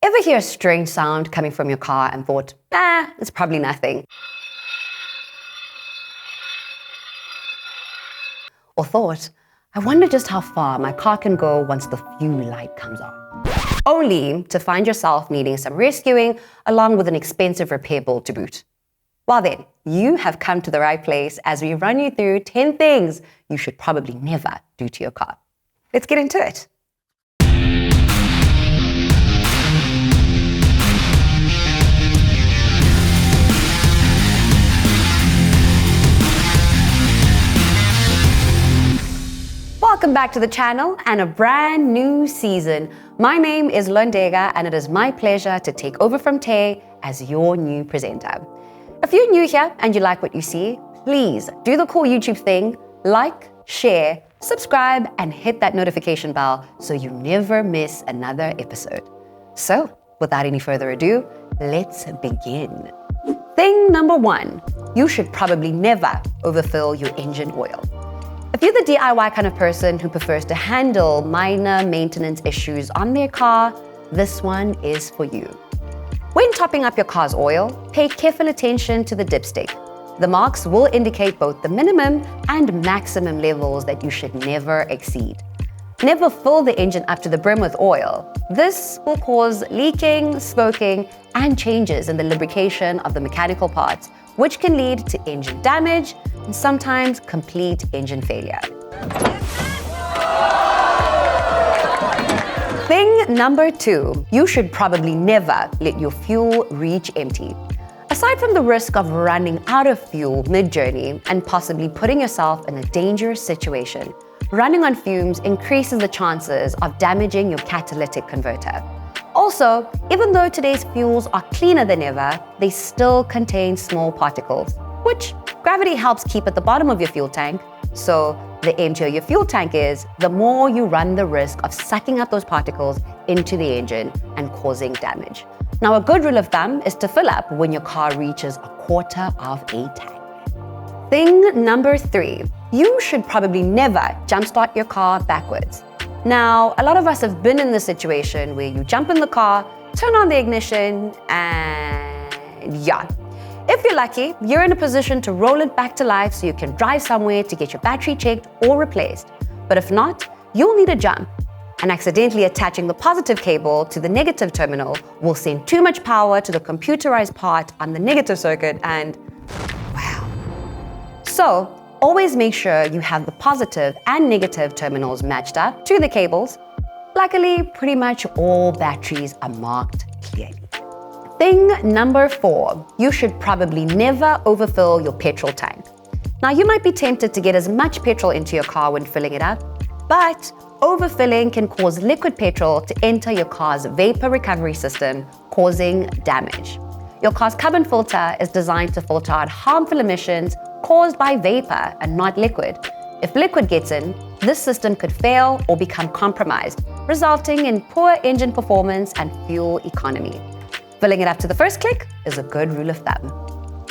Ever hear a strange sound coming from your car and thought, it's probably nothing? Or thought, I wonder just how far my car can go once the fuel light comes on. Only to find yourself needing some rescuing along with an expensive repair bill to boot. Well then, you have come to the right place as we run you through 10 things you should probably never do to your car. Let's get into it. Welcome back to the channel and a brand new season. My name is Londega and it is my pleasure to take over from Tay as your new presenter. If you're new here and you like what you see, please do the cool YouTube thing, like, share, subscribe, and hit that notification bell so you never miss another episode. So, without any further ado, let's begin. Thing number 1, you should probably never overfill your engine oil. If you're the DIY kind of person who prefers to handle minor maintenance issues on their car, this one is for you. When topping up your car's oil, pay careful attention to the dipstick. The marks will indicate both the minimum and maximum levels that you should never exceed. Never fill the engine up to the brim with oil. This will cause leaking, smoking, and changes in the lubrication of the mechanical parts, which can lead to engine damage and sometimes complete engine failure. Thing number 2, you should probably never let your fuel reach empty. Aside from the risk of running out of fuel mid-journey and possibly putting yourself in a dangerous situation, running on fumes increases the chances of damaging your catalytic converter. Also, even though today's fuels are cleaner than ever, they still contain small particles, which gravity helps keep at the bottom of your fuel tank. So the emptier your fuel tank is, the more you run the risk of sucking up those particles into the engine and causing damage. Now, a good rule of thumb is to fill up when your car reaches a quarter of a tank. Thing number 3, you should probably never jumpstart your car backwards. Now, a lot of us have been in this situation where you jump in the car, turn on the ignition, and if you're lucky, you're in a position to roll it back to life so you can drive somewhere to get your battery checked or replaced. But if not, you'll need a jump. And accidentally attaching the positive cable to the negative terminal will send too much power to the computerized part on the negative circuit and wow. So, always make sure you have the positive and negative terminals matched up to the cables. Luckily, pretty much all batteries are marked clearly. Thing number 4, you should probably never overfill your petrol tank. Now, you might be tempted to get as much petrol into your car when filling it up, but overfilling can cause liquid petrol to enter your car's vapor recovery system, causing damage. Your car's carbon filter is designed to filter out harmful emissions caused by vapor and not liquid. If liquid gets in, this system could fail or become compromised, resulting in poor engine performance and fuel economy. Filling it up to the first click is a good rule of thumb.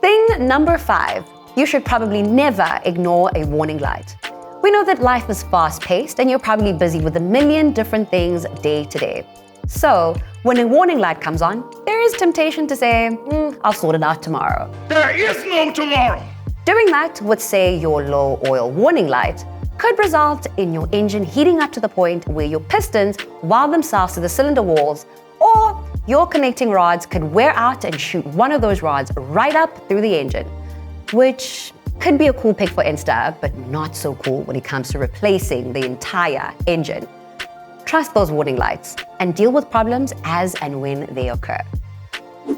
Thing number 5, you should probably never ignore a warning light. We know that life is fast-paced and you're probably busy with a million different things day to day. So, when a warning light comes on, there is temptation to say, I'll sort it out tomorrow. There is no tomorrow. Doing that with, say, your low oil warning light could result in your engine heating up to the point where your pistons weld themselves to the cylinder walls, or your connecting rods could wear out and shoot one of those rods right up through the engine, which could be a cool pick for Insta, but not so cool when it comes to replacing the entire engine. Trust those warning lights and deal with problems as and when they occur.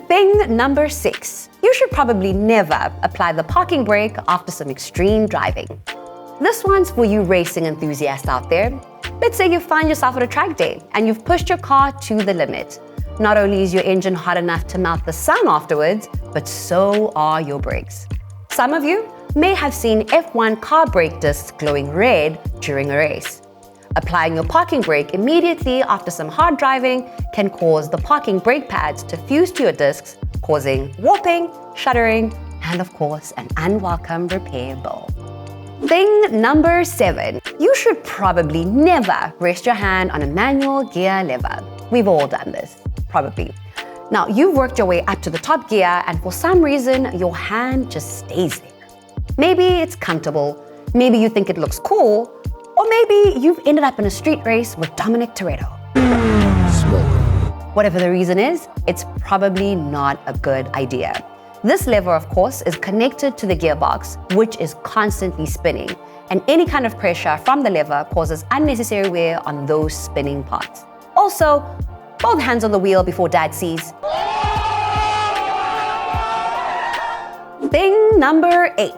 Thing number 6, you should probably never apply the parking brake after some extreme driving. This one's for you racing enthusiasts out there. Let's say you find yourself at a track day and you've pushed your car to the limit. Not only is your engine hot enough to melt the sun afterwards, but so are your brakes. Some of you may have seen F1 car brake discs glowing red during a race. Applying your parking brake immediately after some hard driving can cause the parking brake pads to fuse to your discs, causing warping, shuddering, and of course, an unwelcome repair bill. Thing number 7, you should probably never rest your hand on a manual gear lever. We've all done this. probably. Now, you've worked your way up to the top gear, and for some reason, your hand just stays there. Maybe it's comfortable, maybe you think it looks cool, or maybe you've ended up in a street race with Dominic Toretto. Whatever the reason is, it's probably not a good idea. This lever, of course, is connected to the gearbox, which is constantly spinning, and any kind of pressure from the lever causes unnecessary wear on those spinning parts. Also, both hands on the wheel before Dad sees. Thing number 8.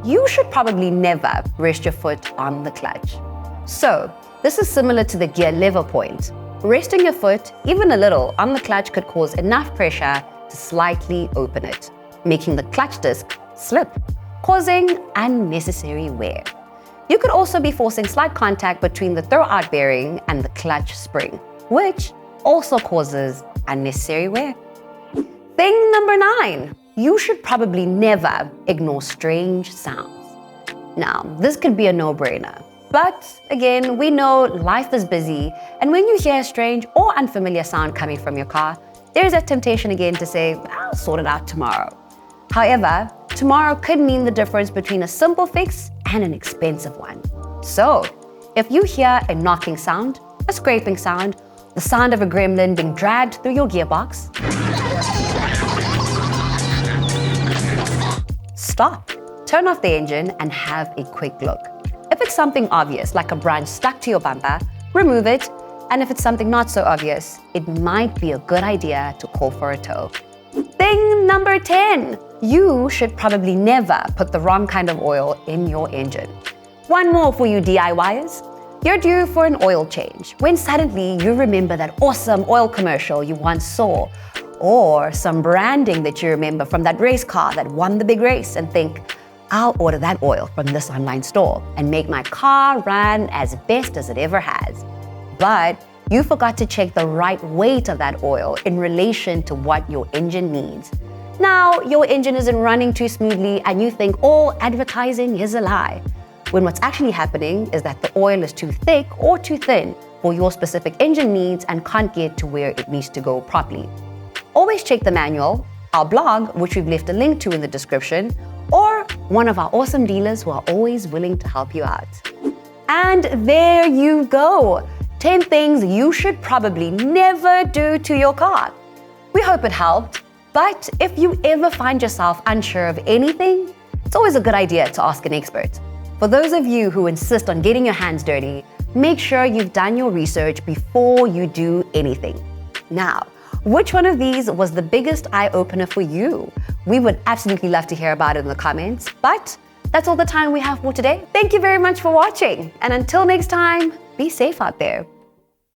You should probably never rest your foot on the clutch. So, this is similar to the gear lever point. Resting your foot, even a little, on the clutch could cause enough pressure to slightly open it, making the clutch disc slip, causing unnecessary wear. You could also be forcing slight contact between the throw-out bearing and the clutch spring, which also causes unnecessary wear. Thing number 9. You should probably never ignore strange sounds. Now, this could be a no-brainer. But again, we know life is busy, and when you hear a strange or unfamiliar sound coming from your car, there's that temptation again to say, I'll sort it out tomorrow. However, tomorrow could mean the difference between a simple fix and an expensive one. So, if you hear a knocking sound, a scraping sound, the sound of a gremlin being dragged through your gearbox, stop, turn off the engine, and have a quick look. If it's something obvious, like a branch stuck to your bumper, remove it. And if it's something not so obvious, it might be a good idea to call for a tow. Thing number 10. You should probably never put the wrong kind of oil in your engine. One more for you DIYers. You're due for an oil change when suddenly you remember that awesome oil commercial you once saw, or some branding that you remember from that race car that won the big race, and think, I'll order that oil from this online store and make my car run as best as it ever has. But you forgot to check the right weight of that oil in relation to what your engine needs. Now, your engine isn't running too smoothly and you think all advertising is a lie, when what's actually happening is that the oil is too thick or too thin for your specific engine needs and can't get to where it needs to go properly. Always check the manual, our blog, which we've left a link to in the description, or one of our awesome dealers who are always willing to help you out. And there you go. 10 things you should probably never do to your car. We hope it helped, but if you ever find yourself unsure of anything, it's always a good idea to ask an expert. For those of you who insist on getting your hands dirty, make sure you've done your research before you do anything. Now, which one of these was the biggest eye-opener for you? We would absolutely love to hear about it in the comments, but that's all the time we have for today. Thank you very much for watching, and until next time, be safe out there.